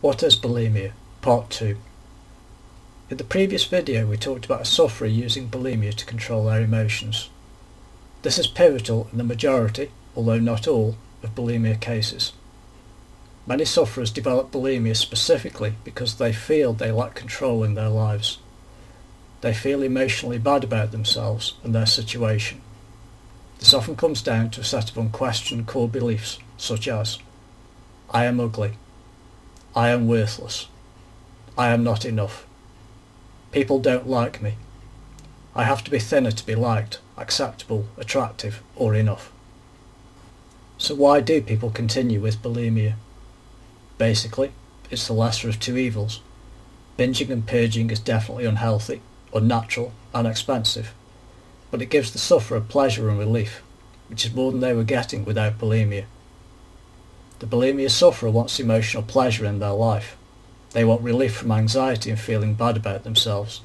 What is bulimia? Part 2. In the previous video we talked about a sufferer using bulimia to control their emotions. This is pivotal in the majority, although not all, of bulimia cases. Many sufferers develop bulimia specifically because they feel they lack control in their lives. They feel emotionally bad about themselves and their situation. This often comes down to a set of unquestioned core beliefs such as I am ugly, I am worthless, I am not enough, people don't like me, I have to be thinner to be liked, acceptable, attractive or enough. So why do people continue with bulimia? Basically, it's the lesser of two evils. Binging and purging is definitely unhealthy, unnatural and expensive, but it gives the sufferer pleasure and relief, which is more than they were getting without bulimia. The bulimia sufferer wants emotional pleasure in their life. They want relief from anxiety and feeling bad about themselves.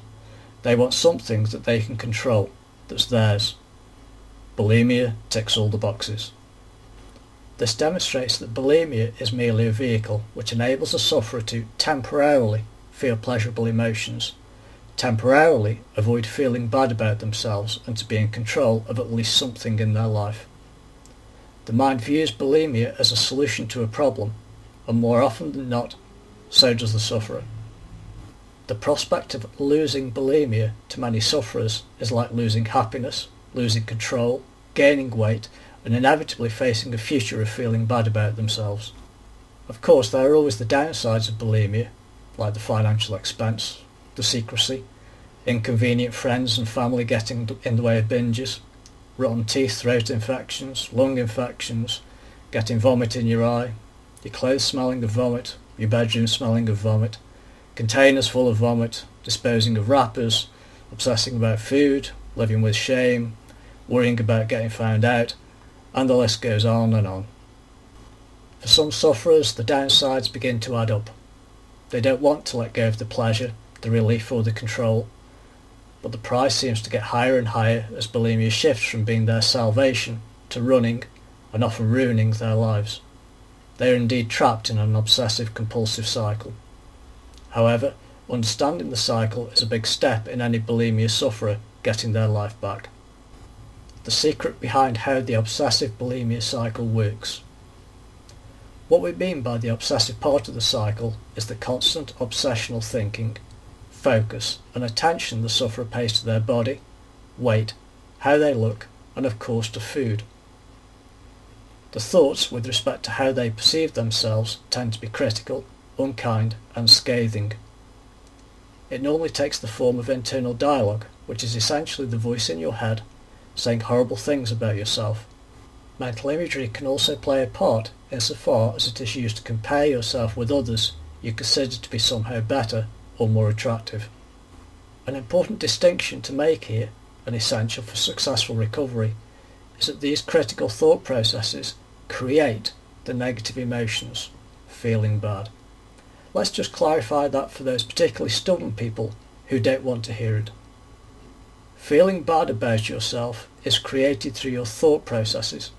They want something that they can control, that's theirs. Bulimia ticks all the boxes. This demonstrates that bulimia is merely a vehicle which enables a sufferer to temporarily feel pleasurable emotions, temporarily avoid feeling bad about themselves and to be in control of at least something in their life. The mind views bulimia as a solution to a problem, and more often than not, so does the sufferer. The prospect of losing bulimia to many sufferers is like losing happiness, losing control, gaining weight, and inevitably facing a future of feeling bad about themselves. Of course, there are always the downsides of bulimia, like the financial expense, the secrecy, inconvenient friends and family getting in the way of binges, rotten teeth, throat infections, lung infections, getting vomit in your eye, your clothes smelling of vomit, your bedroom smelling of vomit, containers full of vomit, disposing of wrappers, obsessing about food, living with shame, worrying about getting found out, and the list goes on and on. For some sufferers, the downsides begin to add up. They don't want to let go of the pleasure, the relief or the control, but the price seems to get higher and higher as bulimia shifts from being their salvation to running and often ruining their lives. They are indeed trapped in an obsessive compulsive cycle. However, understanding the cycle is a big step in any bulimia sufferer getting their life back. The secret behind how the obsessive bulimia cycle works. What we mean by the obsessive part of the cycle is the constant obsessional thinking, focus and attention the sufferer pays to their body, weight, how they look and of course to food. The thoughts with respect to how they perceive themselves tend to be critical, unkind and scathing. It normally takes the form of internal dialogue, which is essentially the voice in your head saying horrible things about yourself. Mental imagery can also play a part insofar as it is used to compare yourself with others you consider to be somehow better or more attractive. An important distinction to make here, and essential for successful recovery, is that these critical thought processes create the negative emotions, feeling bad. Let's just clarify that for those particularly stubborn people who don't want to hear it. Feeling bad about yourself is created through your thought processes,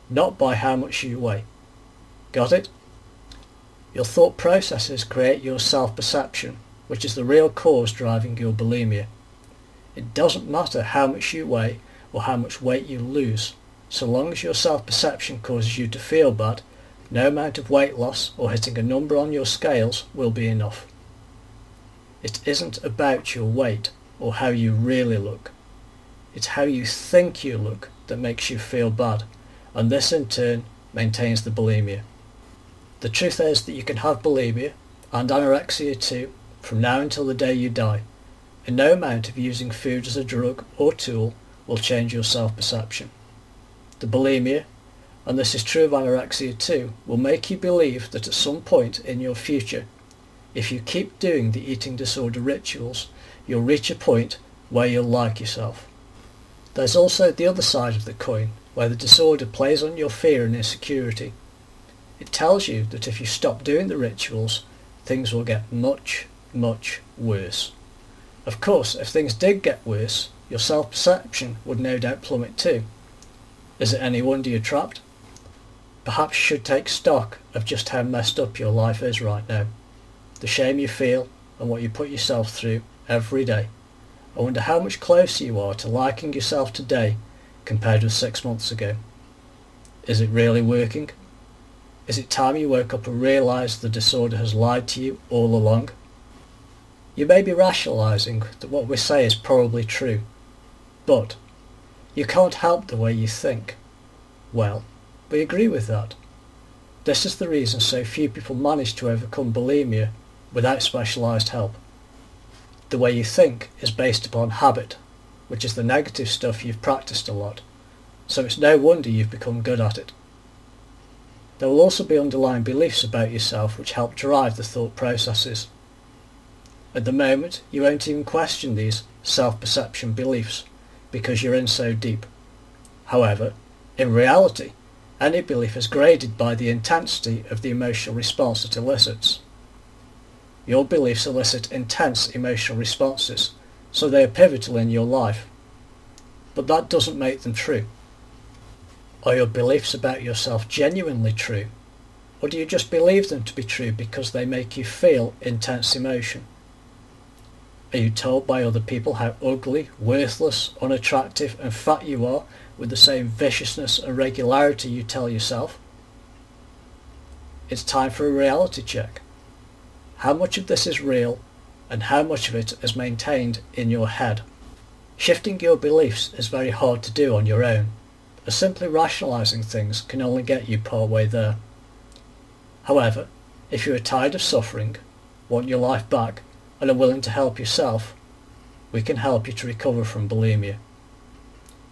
not by how much you weigh. Got it? Your thought processes create your self-perception, which is the real cause driving your bulimia. It doesn't matter how much you weigh or how much weight you lose, so long as your self-perception causes you to feel bad, no amount of weight loss or hitting a number on your scales will be enough. It isn't about your weight or how you really look. It's how you think you look that makes you feel bad, and this in turn maintains the bulimia. The truth is that you can have bulimia, and anorexia too, from now until the day you die, and no amount of using food as a drug or tool will change your self-perception. The bulimia, and this is true of anorexia too, will make you believe that at some point in your future, if you keep doing the eating disorder rituals, you'll reach a point where you'll like yourself. There's also the other side of the coin, where the disorder plays on your fear and insecurity. It tells you that if you stop doing the rituals, things will get much, much worse. Of course, if things did get worse, your self-perception would no doubt plummet too. Is it any wonder you're trapped? Perhaps you should take stock of just how messed up your life is right now. the shame you feel and what you put yourself through every day. I wonder how much closer you are to liking yourself today compared with 6 months ago. Is it really working? Is it time you woke up and realised the disorder has lied to you all along? You may be rationalising that what we say is probably true, but you can't help the way you think. Well, we agree with that. This is the reason so few people manage to overcome bulimia without specialised help. The way you think is based upon habit, which is the negative stuff you've practiced a lot, so it's no wonder you've become good at it. There will also be underlying beliefs about yourself which help drive the thought processes. At the moment, you won't even question these self-perception beliefs because you're in so deep. However, in reality, any belief is graded by the intensity of the emotional response it elicits. Your beliefs elicit intense emotional responses, so they are pivotal in your life. But that doesn't make them true. Are your beliefs about yourself genuinely true? Or do you just believe them to be true because they make you feel intense emotion? Are you told by other people how ugly, worthless, unattractive and fat you are with the same viciousness and regularity you tell yourself? It's time for a reality check. How much of this is real and how much of it is maintained in your head? Shifting your beliefs is very hard to do on your own, as simply rationalising things can only get you part way there. However, if you are tired of suffering, want your life back, and are willing to help yourself, we can help you to recover from bulimia.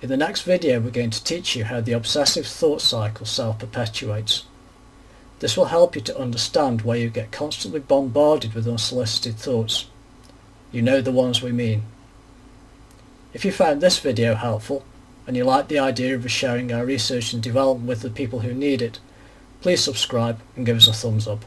In the next video we're going to teach you how the obsessive thought cycle self-perpetuates. This will help you to understand why you get constantly bombarded with unsolicited thoughts. You know the ones we mean. If you found this video helpful, and you like the idea of us sharing our research and development with the people who need it, please subscribe and give us a thumbs up.